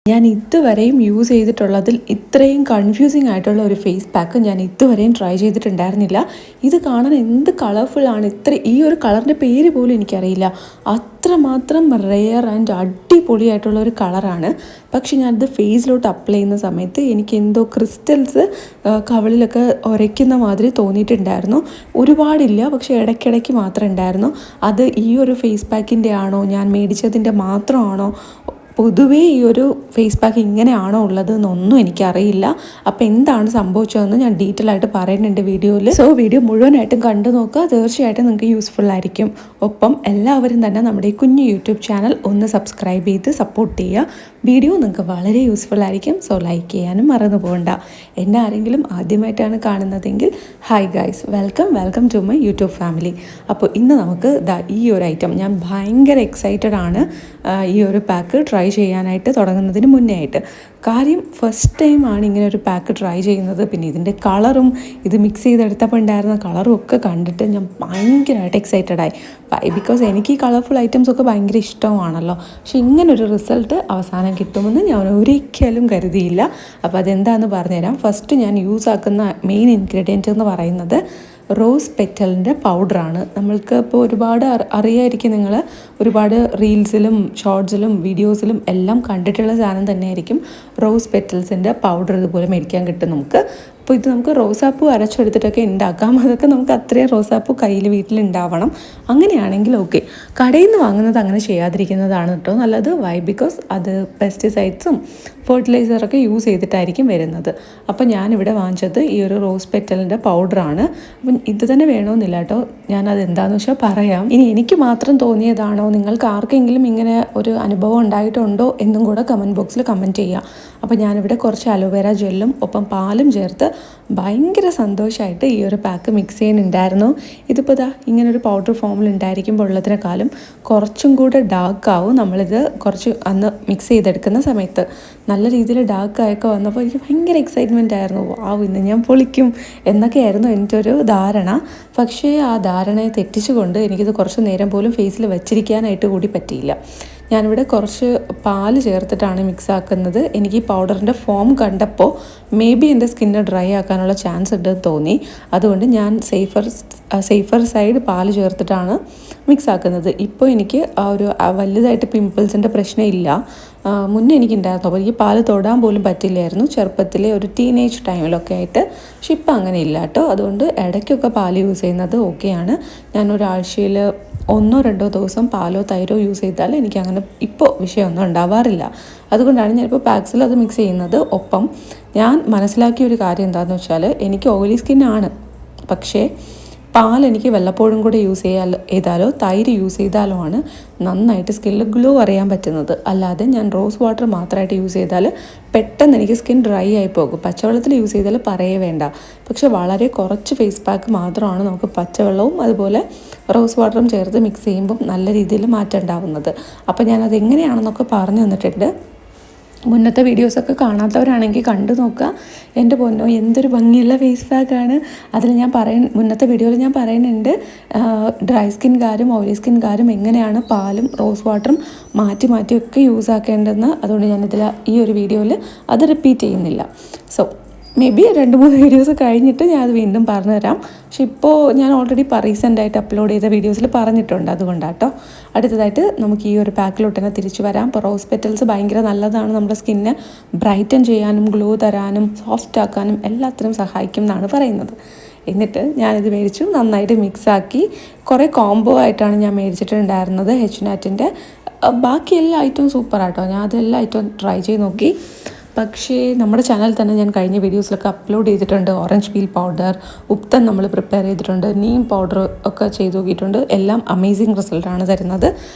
ഞാൻ ഇതുവരെയും യൂസ് ചെയ്തിട്ടുള്ളതിൽ ഇത്രയും കൺഫ്യൂസിങ് ആയിട്ടുള്ള ഒരു ഫേസ് പാക്ക് ഞാൻ ഇതുവരെയും ട്രൈ ചെയ്തിട്ടുണ്ടായിരുന്നില്ല. ഇത് കാണാൻ എന്ത് കളർഫുള്ളാണ്. ഈ ഒരു കളറിൻ്റെ പേര് പോലും എനിക്കറിയില്ല. അത്രമാത്രം റെയർ ആൻഡ് അടിപൊളിയായിട്ടുള്ള ഒരു കളറാണ്. പക്ഷെ ഞാനത് ഫേസിലോട്ട് അപ്ലൈ ചെയ്യുന്ന സമയത്ത് എനിക്ക് എന്തോ ക്രിസ്റ്റൽസ് കവിളിലൊക്കെ ഉരയ്ക്കുന്ന മാതിരി തോന്നിയിട്ടുണ്ടായിരുന്നു. ഒരുപാടില്ല, പക്ഷെ ഇടയ്ക്കിടയ്ക്ക് മാത്രം ഉണ്ടായിരുന്നു. അത് ഈ ഒരു ഫേസ് പാക്കിൻ്റെ ആണോ, ഞാൻ മേടിച്ചതിൻ്റെ മാത്രമാണോ, പൊതുവേ ഈ ഒരു ഫേസ് പാക്ക് ഇങ്ങനെയാണോ ഉള്ളത് എന്നൊന്നും എനിക്കറിയില്ല. അപ്പോൾ എന്താണ് സംഭവിച്ചതെന്ന് ഞാൻ ഡീറ്റെയിൽ ആയിട്ട് പറയുന്നുണ്ട് വീഡിയോയിൽ. സോ വീഡിയോ മുഴുവനായിട്ടും കണ്ടു നോക്കുക. തീർച്ചയായിട്ടും നിങ്ങൾക്ക് യൂസ്ഫുൾ ആയിരിക്കും. ഒപ്പം എല്ലാവരും തന്നെ നമ്മുടെ ഈ കുഞ്ഞു യൂട്യൂബ് ചാനൽ ഒന്ന് സബ്സ്ക്രൈബ് ചെയ്ത് സപ്പോർട്ട് ചെയ്യുക. വീഡിയോ നിങ്ങൾക്ക് വളരെ യൂസ്ഫുൾ ആയിരിക്കും. സോ ലൈക്ക് ചെയ്യാനും മറന്നു പോകണ്ട. എന്നെ ആരെങ്കിലും ആദ്യമായിട്ടാണ് കാണുന്നതെങ്കിൽ hi guys, welcome to my YouTube family. അപ്പോൾ ഇന്ന് നമുക്ക് ഈ ഒരു ഐറ്റം, ഞാൻ ഭയങ്കര എക്സൈറ്റഡ് ആണ് ഈ ഒരു പാക്ക് ട്രൈ ചെയ്യാനായിട്ട് തുടങ്ങുന്നതിന് മുന്നേ ആയിട്ട്. കാര്യം ഫസ്റ്റ് ടൈമാണ് ഇങ്ങനെ ഒരു പാക്ക് ട്രൈ ചെയ്യുന്നത്. പിന്നെ ഇതിൻ്റെ കളറും ഇത് മിക്സ് ചെയ്തെടുത്തപ്പോൾ ഉണ്ടായിരുന്ന കളറും ഒക്കെ കണ്ടിട്ട് ഞാൻ ഭയങ്കരമായിട്ട് എക്സൈറ്റഡായി. ബിക്കോസ് എനിക്ക് ഈ കളർഫുൾ ഐറ്റംസ് ഒക്കെ ഭയങ്കര ഇഷ്ടമാണല്ലോ. പക്ഷെ ഇങ്ങനൊരു റിസൾട്ട് അവസാനം കിട്ടുമെന്ന് ഞാൻ ഒരിക്കലും കരുതിയില്ല. അപ്പോൾ അതെന്താണെന്ന് പറഞ്ഞുതരാം. ഫസ്റ്റ് ഞാൻ യൂസ് ആക്കുന്ന മെയിൻ ഇൻഗ്രീഡിയൻറ്റ് എന്ന് പറയുന്നത് റോസ് പെറ്റലിൻ്റെ പൗഡറാണ്. നമ്മൾക്ക് ഇപ്പോൾ ഒരുപാട് അറിയായിരിക്കും, നിങ്ങൾ ഒരുപാട് റീൽസിലും ഷോർട്സിലും വീഡിയോസിലും എല്ലാം കണ്ടിട്ടുള്ള സാധനം തന്നെയായിരിക്കും റോസ് പെറ്റൽസിൻ്റെ പൗഡർ. ഇതുപോലെ മേടിക്കാൻ കിട്ടും നമുക്ക്. അപ്പോൾ ഇത് നമുക്ക് റോസാപ്പൂ അരച്ചെടുത്തിട്ടൊക്കെ ഉണ്ടാക്കാം. അതൊക്കെ നമുക്ക് അത്രയും റോസാപ്പൂ കയ്യിൽ വീട്ടിലുണ്ടാവണം. അങ്ങനെയാണെങ്കിൽ ഓക്കെ. കടയിൽ നിന്ന് വാങ്ങുന്നത് അങ്ങനെ ചെയ്യാതിരിക്കുന്നതാണ് കേട്ടോ നല്ലത്. വൈ? ബിക്കോസ് അത് പെസ്റ്റിസൈഡ്സും ഫെർട്ടിലൈസറൊക്കെ യൂസ് ചെയ്തിട്ടായിരിക്കും വരുന്നത്. അപ്പോൾ ഞാനിവിടെ വാങ്ങിച്ചത് ഈ ഒരു റോസ് പെറ്റലിൻ്റെ പൗഡറാണ്. അപ്പം ഇത് തന്നെ വേണമെന്നില്ല കേട്ടോ. ഞാനത് എന്താണെന്ന് വെച്ചാൽ പറയാം. ഇനി എനിക്ക് മാത്രം തോന്നിയതാണോ, നിങ്ങൾക്ക് ആർക്കെങ്കിലും ഇങ്ങനെ ഒരു അനുഭവം ഉണ്ടായിട്ടുണ്ടോ എന്നും കൂടെ കമൻറ്റ് ബോക്സിൽ കമൻറ്റ് ചെയ്യുക. അപ്പോൾ ഞാനിവിടെ കുറച്ച് അലോവേര ജെല്ലും ഒപ്പം പാലും ചേർത്ത് ഭയങ്കര സന്തോഷമായിട്ട് ഈ ഒരു പാക്ക് മിക്സ് ചെയ്യുന്നുണ്ടായിരുന്നു. ഇതിപ്പോൾ ഇങ്ങനൊരു പൗഡർ ഫോമിൽ ഉണ്ടായിരിക്കുമ്പോൾ ഉള്ളതിനേക്കാളും കുറച്ചും കൂടെ ഡാർക്കാവും നമ്മളിത് കുറച്ച് അന്ന് മിക്സ് ചെയ്തെടുക്കുന്ന സമയത്ത്. നല്ല രീതിയിൽ ഡാർക്കായൊക്കെ വന്നപ്പോൾ എനിക്ക് ഭയങ്കര എക്സൈറ്റ്മെൻ്റ് ആയിരുന്നു. ഇന്ന് ഞാൻ പൊളിക്കും എന്നൊക്കെയായിരുന്നു എൻ്റെ ഒരു ധാരണ. പക്ഷേ ആ ധാരണയെ തെറ്റിച്ചുകൊണ്ട് എനിക്കിത് കുറച്ച് നേരം പോലും ഫേസിൽ വെച്ചിരിക്കാനായിട്ട് കൂടി പറ്റിയില്ല. ഞാനിവിടെ കുറച്ച് പാല് ചേർത്തിട്ടാണ് മിക്സ് ആക്കുന്നത്. എനിക്ക് ഈ പൗഡറിൻ്റെ ഫോം കണ്ടപ്പോൾ മേ ബി എൻ്റെ സ്കിന്ന് ഡ്രൈ ആക്കാനുള്ള ചാൻസ് ഉണ്ടെന്ന് തോന്നി. അതുകൊണ്ട് ഞാൻ സേഫർ സൈഡ് പാല് ചേർത്തിട്ടാണ് മിക്സ് ആക്കുന്നത്. ഇപ്പോൾ എനിക്ക് ആ ഒരു വലുതായിട്ട് പിമ്പിൾസിൻ്റെ പ്രശ്നമില്ല. മുന്നേ എനിക്കുണ്ടായിരുന്നു. അപ്പോൾ എനിക്ക് പാല് തൊടാൻ പോലും പറ്റില്ലായിരുന്നു ചെറുപ്പത്തിലെ ഒരു ടീനേജ് ടൈമിലൊക്കെ ആയിട്ട്. പക്ഷെ ഇപ്പം അങ്ങനെ ഇല്ല കേട്ടോ. അതുകൊണ്ട് ഇടയ്ക്കൊക്കെ പാല് യൂസ് ചെയ്യുന്നത് ഓക്കെയാണ്. ഞാൻ ഒരാഴ്ചയിൽ 1-2 ദിവസം പാലോ തൈരോ യൂസ് ചെയ്താൽ എനിക്കങ്ങനെ ഇപ്പോൾ വിഷയമൊന്നും ഉണ്ടാവാറില്ല. അതുകൊണ്ടാണ് ഞാനിപ്പോൾ പാക്സിൽ അത് മിക്സ് ചെയ്യുന്നത്. ഒപ്പം ഞാൻ മനസ്സിലാക്കിയ ഒരു കാര്യം എന്താണെന്ന് വെച്ചാൽ, എനിക്ക് ഓയിലി സ്കിന്നാണ്. പക്ഷേ പാലെനിക്ക് വല്ലപ്പോഴും കൂടെ യൂസ് ചെയ്താലോ തൈര് യൂസ് ചെയ്താലോ ആണ് നന്നായിട്ട് സ്കിന്നിൽ ഗ്ലോ അറിയാൻ പറ്റുന്നത്. അല്ലാതെ ഞാൻ റോസ് വാട്ടർ മാത്രമായിട്ട് യൂസ് ചെയ്താൽ പെട്ടെന്ന് എനിക്ക് സ്കിൻ ഡ്രൈ ആയി പോകും. പച്ചവെള്ളത്തിൽ യൂസ് ചെയ്താൽ പറയേ വേണ്ട. പക്ഷെ വളരെ കുറച്ച് ഫേസ് പാക്ക് മാത്രമാണ് നമുക്ക് പച്ചവെള്ളവും അതുപോലെ റോസ് വാട്ടറും ചേർത്ത് മിക്സ് ചെയ്യുമ്പം നല്ല രീതിയിൽ മാറ്റം ഉണ്ടാവുന്നത്. അപ്പോൾ ഞാനത് എങ്ങനെയാണെന്നൊക്കെ പറഞ്ഞു തന്നിട്ടുണ്ട്. മുന്നത്തെ വീഡിയോസൊക്കെ കാണാത്തവരാണെങ്കിൽ കണ്ടു നോക്കുക. എൻ്റെ പൊന്നോ, എന്തൊരു ഭംഗിയുള്ള ഫേസ് പാക്കാണ്. അതിൽ മുന്നത്തെ വീഡിയോയിൽ ഞാൻ പറയുന്നുണ്ട് ഡ്രൈ സ്കിൻകാരും ഓയിലി സ്കിൻകാരും എങ്ങനെയാണ് പാലും റോസ് വാട്ടറും മാറ്റിയൊക്കെ യൂസ് ആക്കേണ്ടതെന്ന്. അതുകൊണ്ട് ഞാനിതിൽ ഈ ഒരു വീഡിയോയിൽ അത് റിപ്പീറ്റ് ചെയ്യുന്നില്ല. സോ മേ ബി 2-3 വീഡിയോസ് കഴിഞ്ഞിട്ട് ഞാനത് വീണ്ടും പറഞ്ഞുതരാം. പക്ഷെ ഇപ്പോൾ ഞാൻ ഓൾറെഡി റീസെൻ്റായിട്ട് അപ്ലോഡ് ചെയ്ത വീഡിയോസിൽ പറഞ്ഞിട്ടുണ്ട്. അതുകൊണ്ടാട്ടോ. അടുത്തതായിട്ട് നമുക്ക് ഈ ഒരു പാക്കിലോട്ട് തന്നെ തിരിച്ചു വരാം. ഇപ്പോൾ റോസ് പെറ്റൽസ് ഭയങ്കര നല്ലതാണ്. നമ്മുടെ സ്കിന്നെ ബ്രൈറ്റൻ ചെയ്യാനും ഗ്ലോ തരാനും സോഫ്റ്റ് ആക്കാനും എല്ലാത്തിനും സഹായിക്കും എന്നാണ് പറയുന്നത്. എന്നിട്ട് ഞാനിത് മേടിച്ചു നന്നായിട്ട് മിക്സാക്കി. കുറേ കോംബോ ആയിട്ടാണ് ഞാൻ മേടിച്ചിട്ടുണ്ടായിരുന്നത് ഹെച്ച്നാറ്റിൻ്റെ. ബാക്കി എല്ലാ ഐറ്റവും സൂപ്പറാട്ടോ. ഞാൻ അതെല്ലാ ഐറ്റവും ട്രൈ ചെയ്ത് നോക്കി. പക്ഷേ നമ്മുടെ ചാനൽ തന്നെ ഞാൻ കഴിഞ്ഞ വീഡിയോസിലൊക്കെ അപ്ലോഡ് ചെയ്തിട്ടുണ്ട്. ഓറഞ്ച് പീൽ പൗഡർ, ഉപ്തൻ നമ്മൾ പ്രിപ്പയർ ചെയ്തിട്ടുണ്ട്, നീം പൗഡർ ഒക്കെ ചെയ്ത് നോക്കിയിട്ടുണ്ട്. എല്ലാം അമേസിങ് റിസൾട്ടാണ് തരുന്നത്.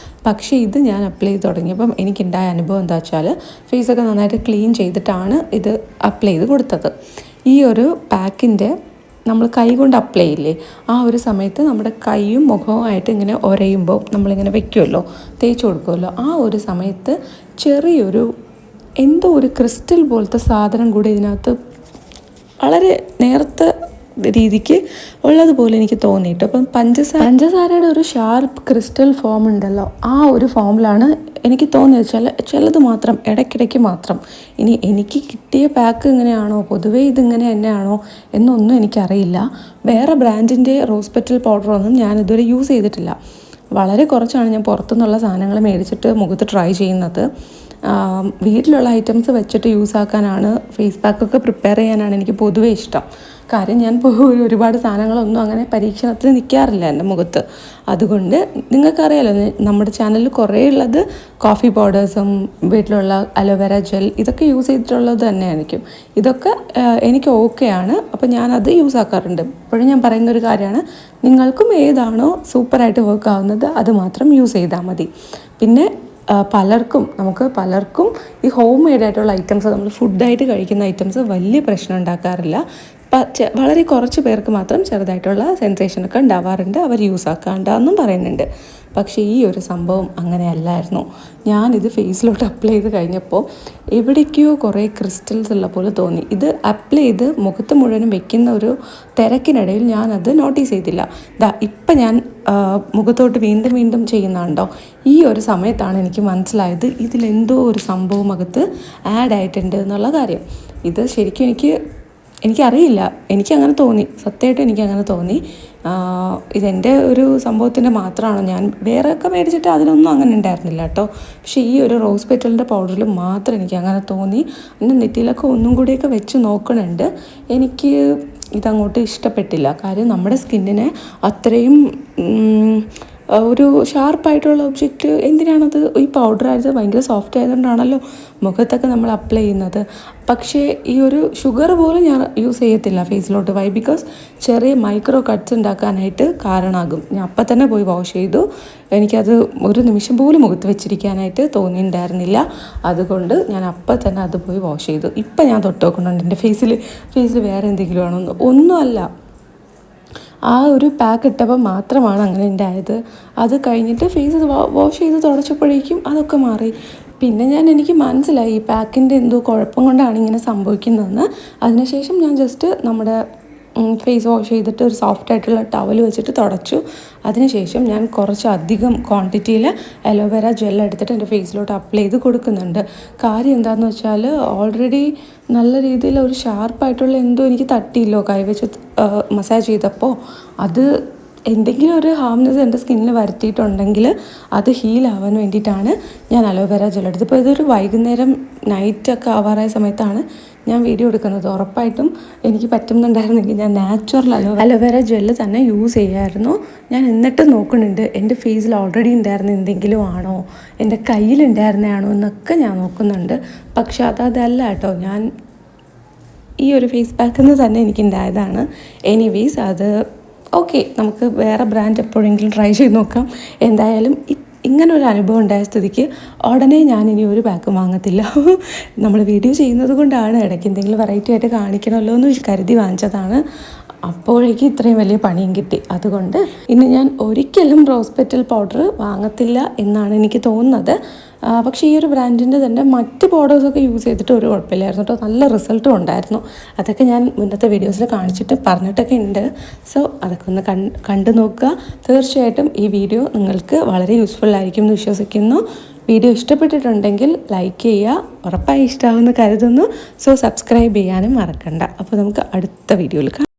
പക്ഷേ ഇത് ഞാൻ അപ്ലൈ ചെയ്ത് തുടങ്ങിയപ്പം എനിക്കുണ്ടായ അനുഭവം എന്താ വെച്ചാൽ, ഫേസൊക്കെ നന്നായിട്ട് ക്ലീൻ ചെയ്തിട്ടാണ് ഇത് അപ്ലൈ ചെയ്ത് കൊടുത്തത്. ഈ ഒരു പാക്കിൻ്റെ നമ്മൾ കൈ കൊണ്ട് അപ്ലൈ ചെയ്യില്ലേ, ആ ഒരു സമയത്ത് നമ്മുടെ കൈയും മുഖവുമായിട്ട് ഇങ്ങനെ ഉരയുമ്പോൾ നമ്മളിങ്ങനെ വെക്കുമല്ലോ, തേച്ച് കൊടുക്കുമല്ലോ, ആ ഒരു സമയത്ത് ചെറിയൊരു എന്തോ ഒരു ക്രിസ്റ്റൽ പോലത്തെ സാധനം കൂടി ഇതിനകത്ത് വളരെ നേരത്തെ രീതിക്ക് ഉള്ളതുപോലെ എനിക്ക് തോന്നിയിട്ട്. അപ്പം പഞ്ചസാരയുടെ ഒരു ഷാർപ്പ് ക്രിസ്റ്റൽ ഫോം ഉണ്ടല്ലോ, ആ ഒരു ഫോമിലാണ് എനിക്ക് തോന്നിയത് ചിലത് മാത്രം ഇടയ്ക്കിടയ്ക്ക് മാത്രം. ഇനി എനിക്ക് കിട്ടിയ പാക്ക് ഇങ്ങനെയാണോ പൊതുവേ ഇതിങ്ങനെ തന്നെയാണോ എന്നൊന്നും എനിക്കറിയില്ല. വേറെ ബ്രാൻഡിൻ്റെ റോസ് പെറ്റൽ പൗഡറൊന്നും ഞാൻ ഇതുവരെ യൂസ് ചെയ്തിട്ടില്ല. വളരെ കുറച്ചാണ് ഞാൻ പുറത്തുനിന്നുള്ള സാധനങ്ങൾ മേടിച്ചിട്ട് മുഖത്ത് ട്രൈ ചെയ്യുന്നത്. വീട്ടിലുള്ള ഐറ്റംസ് വെച്ചിട്ട് യൂസ് ആക്കാനാണ്, ഫേസ് പാക്കൊക്കെ പ്രിപ്പയർ ചെയ്യാനാണ് എനിക്ക് പൊതുവേ ഇഷ്ടം. കാര്യം ഞാൻ ഒരുപാട് സാധനങ്ങളൊന്നും അങ്ങനെ പരീക്ഷണത്തിന് നിൽക്കാറില്ല എൻ്റെ മുഖത്ത്. അതുകൊണ്ട് നിങ്ങൾക്കറിയാലോ, നമ്മുടെ ചാനലിൽ കുറേ ഉള്ളത് കോഫി പൗഡേഴ്സും വീട്ടിലുള്ള അലോവേര ജെൽ ഇതൊക്കെ യൂസ് ചെയ്തിട്ടുള്ളത് തന്നെയായിരിക്കും. ഇതൊക്കെ എനിക്ക് ഓക്കെയാണ്. അപ്പോൾ ഞാനത് യൂസ് ആക്കാറുണ്ട്. ഇപ്പോഴും ഞാൻ പറയുന്നൊരു കാര്യമാണ്, നിങ്ങൾക്കും ഏതാണോ സൂപ്പറായിട്ട് വർക്ക് ആവുന്നത് അത് മാത്രം യൂസ് ചെയ്താൽ മതി. പിന്നെ നമുക്ക് പലർക്കും ഈ ഹോം മെയ്ഡ് ആയിട്ടുള്ള ഐറ്റംസ്, നമ്മൾ ഫുഡായിട്ട് കഴിക്കുന്ന ഐറ്റംസ് വലിയ പ്രശ്നം ഉണ്ടാക്കാറില്ല. വളരെ കുറച്ച് പേർക്ക് മാത്രം ചെറുതായിട്ടുള്ള സെൻസേഷനൊക്കെ ഉണ്ടാവാറുണ്ട്, അവർ യൂസ് ആക്കാണ്ടെന്നും പറയുന്നുണ്ട്. പക്ഷേ ഈ ഒരു സംഭവം അങ്ങനെയല്ലായിരുന്നു. ഞാനിത് ഫേസിലോട്ട് അപ്ലൈ ചെയ്ത് കഴിഞ്ഞപ്പോൾ എവിടേക്കോ കുറേ ക്രിസ്റ്റൽസ് ഉള്ള പോലെ തോന്നി. ഇത് അപ്ലൈ ചെയ്ത് മുഖത്ത് മുഴുവനും വെക്കുന്ന ഒരു തിരക്കിനിടയിൽ ഞാനത് നോട്ടീസ് ചെയ്തില്ല. ഇപ്പം ഞാൻ മുഖത്തോട്ട് വീണ്ടും വീണ്ടും ചെയ്യുന്നുണ്ടോ, ഈ ഒരു സമയത്താണ് എനിക്ക് മനസ്സിലായത് ഇതിലെന്തോ ഒരു സംഭവം അകത്ത് ആഡ് ആയിട്ടുണ്ട് എന്നുള്ള കാര്യം. ഇത് ശരിക്കും എനിക്കറിയില്ല, എനിക്കങ്ങനെ തോന്നി, സത്യമായിട്ടും എനിക്കങ്ങനെ തോന്നി. ഇതെൻ്റെ ഒരു സംഭവത്തിൻ്റെ മാത്രമാണോ, ഞാൻ വേറെയൊക്കെ മേടിച്ചിട്ട് അതിനൊന്നും അങ്ങനെ ഉണ്ടായിരുന്നില്ല കേട്ടോ. പക്ഷേ ഈ ഒരു റോസ് പെറ്റലിൻ്റെ പൗഡറിൽ മാത്രം എനിക്ക് അങ്ങനെ തോന്നി. എൻ്റെ നെറ്റിയിലൊക്കെ ഒന്നും കൂടിയൊക്കെ വെച്ച് നോക്കണുണ്ട്. എനിക്ക് ഇതങ്ങോട്ട് ഇഷ്ടപ്പെട്ടില്ല. കാര്യം നമ്മുടെ സ്കിന്നിനെ അത്രയും ഒരു ഷാർപ്പായിട്ടുള്ള ഒബ്ജക്റ്റ് എന്തിനാണത്? ഈ പൗഡർ ആയത് ഭയങ്കര സോഫ്റ്റ് ആയതുകൊണ്ടാണല്ലോ മുഖത്തൊക്കെ നമ്മൾ അപ്ലൈ ചെയ്യുന്നത്. പക്ഷേ ഈ ഒരു ഷുഗർ പോലും ഞാൻ യൂസ് ചെയ്യത്തില്ല ഫേസിലോട്ട്. വൈ? ബിക്കോസ് ചെറിയ മൈക്രോ കട്ട്സ് ഉണ്ടാക്കാനായിട്ട് കാരണമാകും. ഞാൻ അപ്പം തന്നെ പോയി വാഷ് ചെയ്തു. എനിക്കത് ഒരു നിമിഷം പോലും മുഖത്ത് വെച്ചിരിക്കാനായിട്ട് തോന്നിയിട്ടുണ്ടായിരുന്നില്ല. അതുകൊണ്ട് ഞാൻ അപ്പം തന്നെ അത് പോയി വാഷ് ചെയ്തു. ഇപ്പം ഞാൻ തൊട്ട് നോക്കുന്നുണ്ട് എൻ്റെ ഫേസിൽ വേറെ എന്തെങ്കിലും ആണോ? ഒന്നുമല്ല, ആ ഒരു പാക്ക് ഇട്ടപ്പോൾ മാത്രമാണ് അങ്ങനെ ഉണ്ടായത്. അത് കഴിഞ്ഞിട്ട് ഫേസ് വാഷ് ചെയ്ത് തുടച്ചപ്പോഴേക്കും അതൊക്കെ മാറി. പിന്നെ എനിക്ക് മനസ്സിലായി ഈ പാക്കിൻ്റെ എന്തോ കുഴപ്പം കൊണ്ടാണ് ഇങ്ങനെ സംഭവിക്കുന്നതെന്ന്. അതിനുശേഷം ഞാൻ ജസ്റ്റ് നമ്മുടെ ഫേസ് വാഷ് ചെയ്തിട്ട് ഒരു സോഫ്റ്റ് ആയിട്ടുള്ള ടവൽ വെച്ചിട്ട് തുടച്ചു. അതിനുശേഷം ഞാൻ കുറച്ചധികം ക്വാണ്ടിറ്റിയിൽ അലോവേര ജെൽ എടുത്തിട്ട് എൻ്റെ ഫേസിലോട്ട് അപ്ലൈ ചെയ്ത് കൊടുക്കുന്നുണ്ട്. കാര്യം എന്താണെന്ന് വെച്ചാൽ, ഓൾറെഡി നല്ല രീതിയിൽ ഒരു ഷാർപ്പായിട്ടുള്ള എന്തോ എനിക്ക് തട്ടിയില്ലോ കൈവച്ച് മസാജ് ചെയ്തപ്പോൾ. അത് എന്തെങ്കിലും ഒരു ഹാർംനെസ് എൻ്റെ സ്കിന്നിൽ വരുത്തിയിട്ടുണ്ടെങ്കിൽ അത് ഹീലാവാൻ വേണ്ടിയിട്ടാണ് ഞാൻ അലോവേര ജെൽ എടുത്തത്. ഇപ്പോൾ ഇതൊരു വൈകുന്നേരം നൈറ്റൊക്കെ ആവാറായ സമയത്താണ് ഞാൻ വീഡിയോ എടുക്കുന്നത്. ഉറപ്പായിട്ടും എനിക്ക് പറ്റുന്നുണ്ടായിരുന്നെങ്കിൽ ഞാൻ നാച്ചുറൽ അലോവേര ജെല്ല് തന്നെ യൂസ് ചെയ്യാമായിരുന്നു. ഞാൻ എന്നിട്ട് നോക്കുന്നുണ്ട് എൻ്റെ ഫേസിൽ ഓൾറെഡി ഉണ്ടായിരുന്ന എന്തെങ്കിലും ആണോ, എൻ്റെ കയ്യിലുണ്ടായിരുന്നതാണോ എന്നൊക്കെ ഞാൻ നോക്കുന്നുണ്ട്. പക്ഷെ അതല്ല കേട്ടോ, ഞാൻ ഈ ഒരു ഫേസ് പാക്കിൽ നിന്ന് തന്നെ എനിക്കുണ്ടായതാണ്. എനിവേസ് അത് ഓക്കെ, നമുക്ക് വേറെ ബ്രാൻഡ് എപ്പോഴെങ്കിലും ട്രൈ ചെയ്ത് നോക്കാം. എന്തായാലും ഇങ്ങനൊരു അനുഭവം ഉണ്ടായ സ്ഥിതിക്ക് ഉടനെ ഞാനിനി ഒരു പാക്കും വാങ്ങത്തില്ല. നമ്മൾ വീഡിയോ ചെയ്യുന്നത് കൊണ്ടാണ്, ഇടയ്ക്ക് എന്തെങ്കിലും വെറൈറ്റി ആയിട്ട് കാണിക്കണമല്ലോ എന്ന് കരുതി വാങ്ങിച്ചതാണ്. അപ്പോഴേക്കും ഇത്രയും വലിയ പണിയും കിട്ടി. അതുകൊണ്ട് ഇനി ഞാൻ ഒരിക്കലും റോസ് പെറ്റൽ പൗഡർ വാങ്ങത്തില്ല എന്നാണ് എനിക്ക് തോന്നുന്നത്. പക്ഷേ ഈ ഒരു ബ്രാൻഡിൻ്റെ തന്നെ മറ്റ് പൗഡേഴ്സൊക്കെ യൂസ് ചെയ്തിട്ട് ഒരു കുഴപ്പമില്ലായിരുന്നു കേട്ടോ, നല്ല റിസൾട്ടും ഉണ്ടായിരുന്നു. അതൊക്കെ ഞാൻ മുന്നത്തെ വീഡിയോസിൽ കാണിച്ചിട്ട് പറഞ്ഞിട്ടൊക്കെ ഉണ്ട്. സോ അതൊക്കെ ഒന്ന് കണ്ടു നോക്കുക. തീർച്ചയായിട്ടും ഈ വീഡിയോ നിങ്ങൾക്ക് വളരെ യൂസ്ഫുൾ ആയിരിക്കും എന്ന് വിശ്വസിക്കുന്നു. വീഡിയോ ഇഷ്ടപ്പെട്ടിട്ടുണ്ടെങ്കിൽ ലൈക്ക് ചെയ്യുക, ഉറപ്പായി ഇഷ്ടമാവുമെന്ന് കരുതുന്നു. സോ സബ്സ്ക്രൈബ് ചെയ്യാനും മറക്കണ്ട. അപ്പോൾ നമുക്ക് അടുത്ത വീഡിയോയിൽ കാണാം.